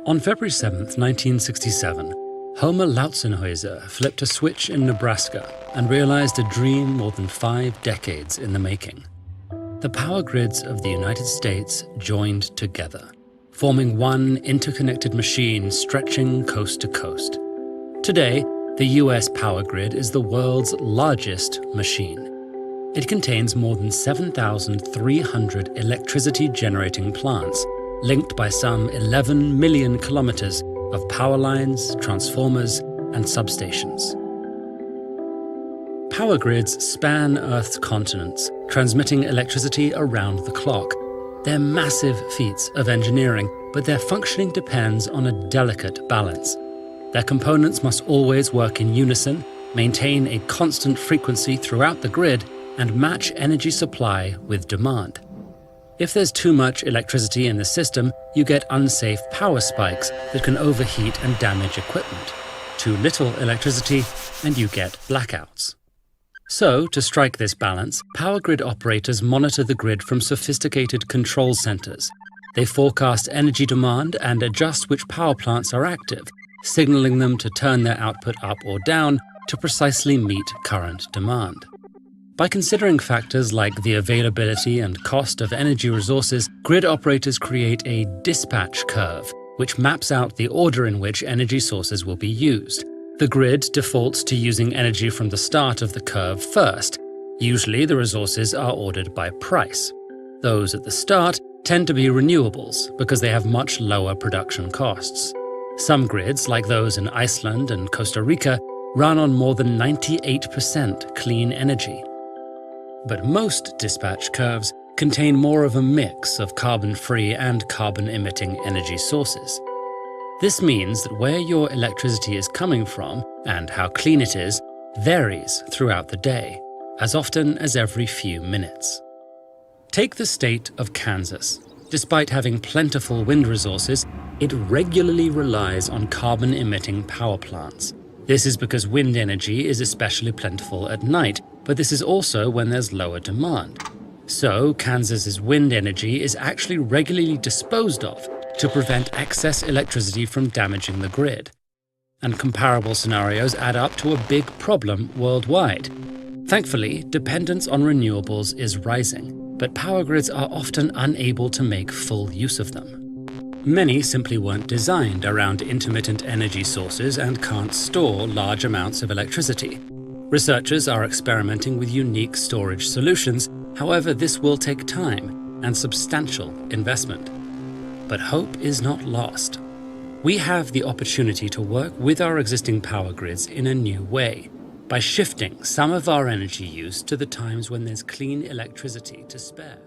On February 7, 1967, Homer Lautzenhäuser flipped a switch in Nebraska and realized a dream more than 5 decades in the making. The power grids of the United States joined together, forming one interconnected machine stretching coast to coast. Today, the US power grid is the world's largest machine. It contains more than 7,300 electricity-generating plants, linked by some 11 million kilometers of power lines, transformers, and substations. Power grids span Earth's continents, transmitting electricity around the clock. They're massive feats of engineering, but their functioning depends on a delicate balance. Their components must always work in unison, maintain a constant frequency throughout the grid, and match energy supply with demand. If there's too much electricity in the system, you get unsafe power spikes that can overheat and damage equipment. Too little electricity, and you get blackouts. So, to strike this balance, power grid operators monitor the grid from sophisticated control centers. They forecast energy demand and adjust which power plants are active, signaling them to turn their output up or down to precisely meet current demand. By considering factors like the availability and cost of energy resources, grid operators create a dispatch curve, which maps out the order in which energy sources will be used. The grid defaults to using energy from the start of the curve first. Usually, the resources are ordered by price. Those at the start tend to be renewables because they have much lower production costs. Some grids, like those in Iceland and Costa Rica, run on more than 98% clean energy. But most dispatch curves contain more of a mix of carbon-free and carbon-emitting energy sources. This means that where your electricity is coming from, and how clean it is, varies throughout the day, as often as every few minutes. Take the state of Kansas. Despite having plentiful wind resources, it regularly relies on carbon-emitting power plants. This is because wind energy is especially plentiful at night, but this is also when there's lower demand. So, Kansas's wind energy is actually regularly disposed of to prevent excess electricity from damaging the grid. And comparable scenarios add up to a big problem worldwide. Thankfully, dependence on renewables is rising, but power grids are often unable to make full use of them. Many simply weren't designed around intermittent energy sources and can't store large amounts of electricity. Researchers are experimenting with unique storage solutions. However, this will take time and substantial investment. But hope is not lost. We have the opportunity to work with our existing power grids in a new way, by shifting some of our energy use to the times when there's clean electricity to spare.